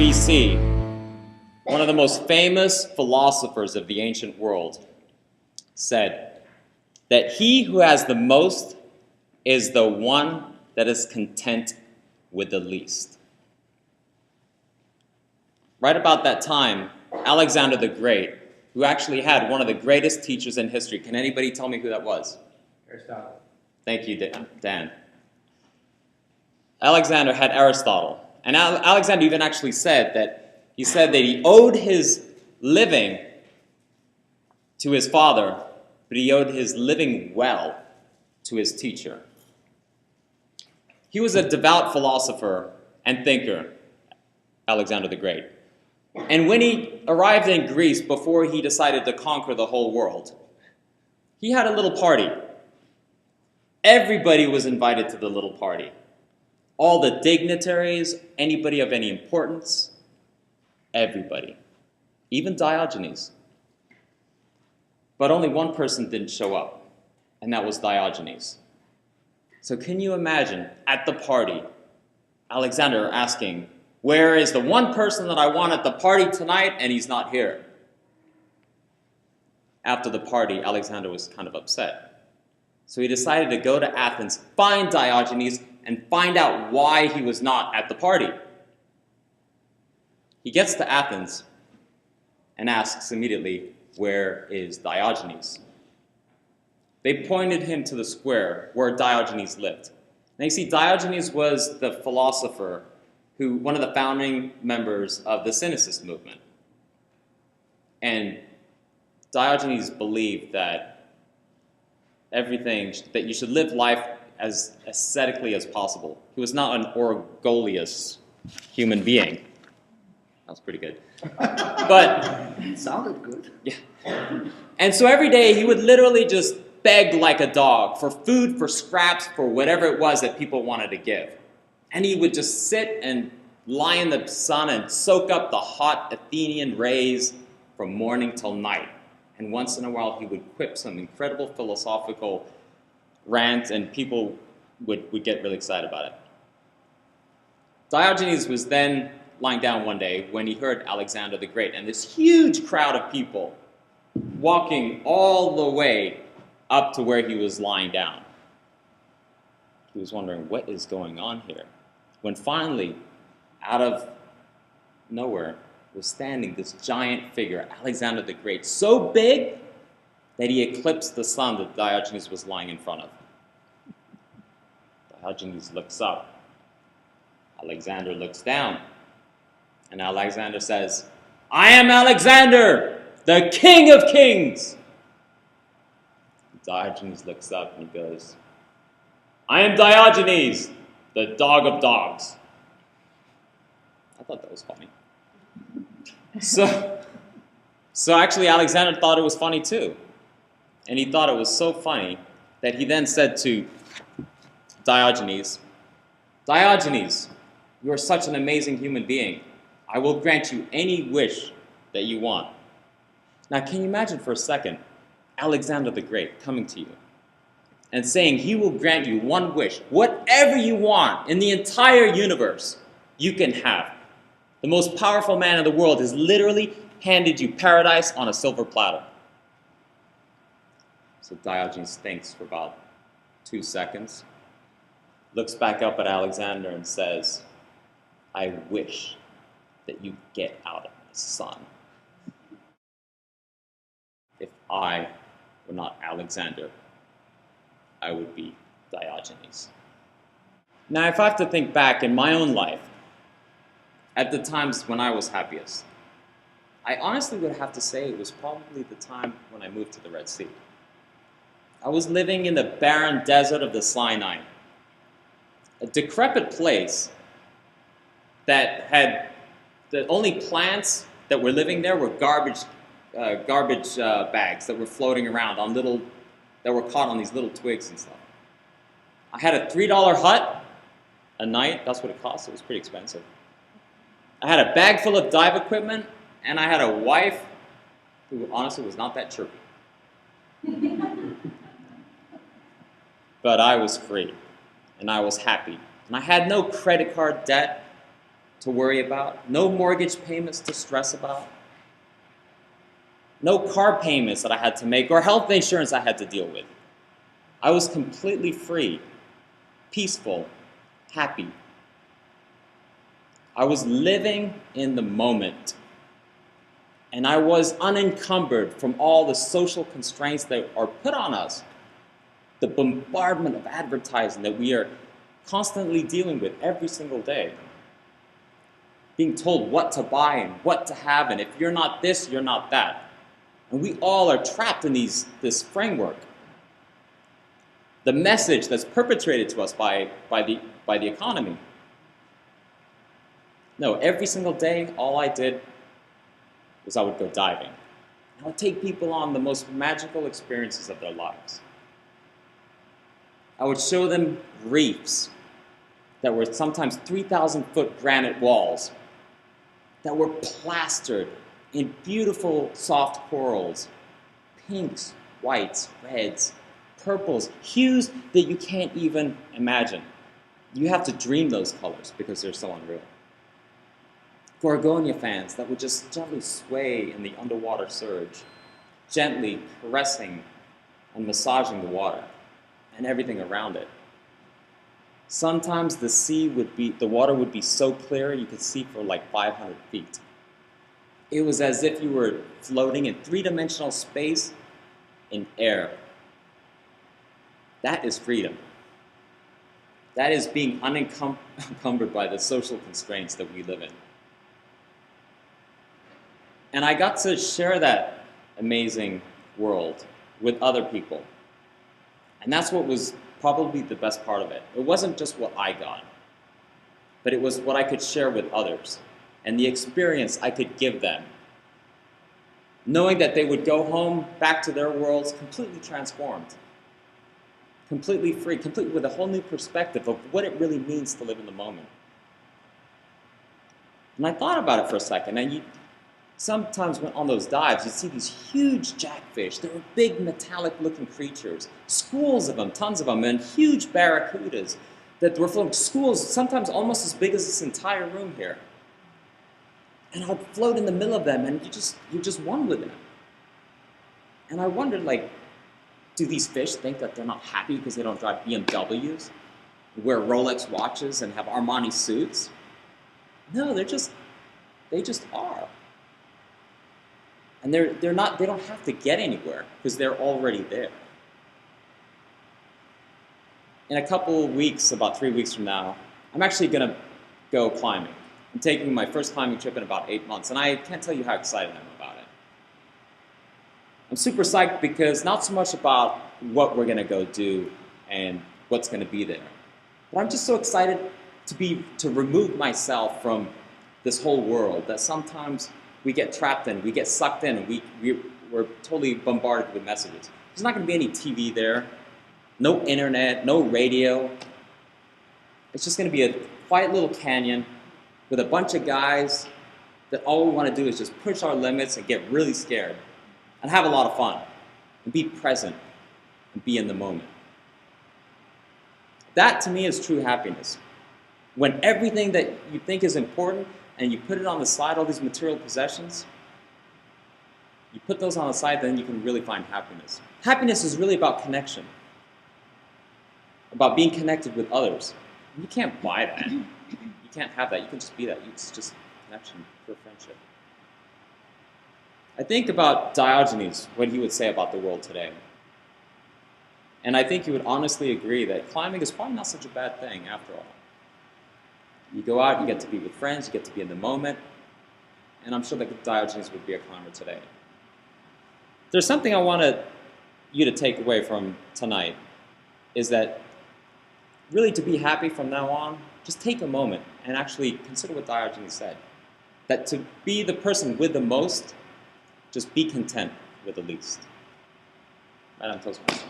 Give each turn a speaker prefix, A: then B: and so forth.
A: BC, one of the most famous philosophers of the ancient world said that he who has the most is the one that is content with the least. Right about that time, Alexander the Great, who actually had one of the greatest teachers in history. Can anybody tell me who that was?
B: Aristotle.
A: Thank you, Dan. Alexander had Aristotle. And Alexander even actually said that he owed his living to his father, but he owed his living well to his teacher. He was a devout philosopher and thinker, Alexander the Great. And when he arrived in Greece before he decided to conquer the whole world, he had a little party. Everybody was invited to the little party. All the dignitaries, anybody of any importance, everybody. Even Diogenes. But only one person didn't show up, and that was Diogenes. So can you imagine, at the party, Alexander asking, "Where is the one person that I want at the party tonight?" And he's not here. After the party, Alexander was kind of upset. So he decided to go to Athens, find Diogenes, and find out why he was not at the party. He gets to Athens and asks immediately, "Where is Diogenes?" They pointed him to the square where Diogenes lived. Now you see, Diogenes was the philosopher one of the founding members of the Cynicist movement. And Diogenes believed that that you should live life as ascetically as possible. He was not an orgolious human being. That was pretty good. But
B: It sounded good.
A: yeah. And so every day he would literally just beg like a dog for food, for scraps, for whatever it was that people wanted to give. And he would just sit and lie in the sun and soak up the hot Athenian rays from morning till night. And once in a while he would quip some incredible philosophical rant, and people would get really excited about it. Diogenes was then lying down one day when he heard Alexander the Great and this huge crowd of people walking all the way up to where he was lying down. He was wondering, what is going on here? When finally, out of nowhere, was standing this giant figure, Alexander the Great, so big that he eclipsed the sun that Diogenes was lying in front of. Diogenes looks up. Alexander looks down. And Alexander says, "I am Alexander, the King of Kings." Diogenes looks up and goes, "I am Diogenes, the dog of dogs." I thought that was funny. So actually Alexander thought it was funny too. And he thought it was so funny that he then said to Diogenes, "Diogenes, you are such an amazing human being. I will grant you any wish that you want." Now can you imagine for a second Alexander the Great coming to you and saying he will grant you one wish, whatever you want in the entire universe, you can have. The most powerful man in the world has literally handed you paradise on a silver platter. So Diogenes thinks for about 2 seconds, looks back up at Alexander and says, "I wish that you get out of the sun. If I were not Alexander, I would be Diogenes." Now, if I have to think back in my own life, at the times when I was happiest, I honestly would have to say it was probably the time when I moved to the Red Sea. I was living in the barren desert of the Sinai, a decrepit place that had the only plants that were living there were garbage bags that were floating around that were caught on these little twigs and stuff. I had a $3 hut a night. That's what it cost. It was pretty expensive. I had a bag full of dive equipment, and I had a wife who honestly was not that chirpy. But I was free, and I was happy. And I had no credit card debt. to worry about, no mortgage payments to stress about, no car payments that I had to make, or health insurance I had to deal with. I was completely free, peaceful, happy. I was living in the moment. And I was unencumbered from all the social constraints that are put on us, the bombardment of advertising that we are constantly dealing with every single day. Being told what to buy and what to have, and if you're not this, you're not that. And we all are trapped in this framework. The message that's perpetrated to us by the economy. No, every single day, all I did was I would go diving. I would take people on the most magical experiences of their lives. I would show them reefs that were sometimes 3,000-foot granite walls that were plastered in beautiful soft corals, pinks, whites, reds, purples, hues that you can't even imagine. You have to dream those colors because they're so unreal. Gorgonia fans that would just gently sway in the underwater surge, gently caressing and massaging the water and everything around it. Sometimes the water would be so clear you could see for like 500 feet. It was as if you were floating in three-dimensional space in air. That is freedom. That is being unencumbered by the social constraints that we live in. And I got to share that amazing world with other people. And that's what was probably the best part of it. It wasn't just what I got, but it was what I could share with others and the experience I could give them. Knowing that they would go home back to their worlds completely transformed, completely free, completely with a whole new perspective of what it really means to live in the moment. And I thought about it for a second, and sometimes when on those dives, you'd see these huge jackfish. They were big metallic-looking creatures, schools of them, tons of them, and huge barracudas that were floating, schools sometimes almost as big as this entire room here. And I'd float in the middle of them, and you just one with them. And I wondered, do these fish think that they're not happy because they don't drive BMWs, wear Rolex watches, and have Armani suits? No, they just are. And they don't have to get anywhere because they're already there. In a couple of weeks, about 3 weeks from now, I'm actually going to go climbing. I'm taking my first climbing trip in about 8 months, and I can't tell you how excited I am about it. I'm super psyched because not so much about what we're going to go do and what's going to be there, but I'm just so excited to remove myself from this whole world that sometimes we get trapped in, we get sucked in, and we're totally bombarded with messages. There's not going to be any TV there, no internet, no radio. It's just going to be a quiet little canyon with a bunch of guys that all we want to do is just push our limits and get really scared and have a lot of fun and be present and be in the moment. That, to me, is true happiness. When everything that you think is important and you put it on the side, all these material possessions, you put those on the side, then you can really find happiness. Happiness is really about connection, about being connected with others. You can't buy that. You can't have that. You can just be that. It's just connection, pure friendship. I think about Diogenes, what he would say about the world today. And I think he would honestly agree that climbing is probably not such a bad thing after all. You go out, you get to be with friends, you get to be in the moment, and I'm sure that Diogenes would be a climber today. There's something I want you to take away from tonight, is that really to be happy from now on, just take a moment and actually consider what Diogenes said. That to be the person with the most, just be content with the least. Madam Toastmaster.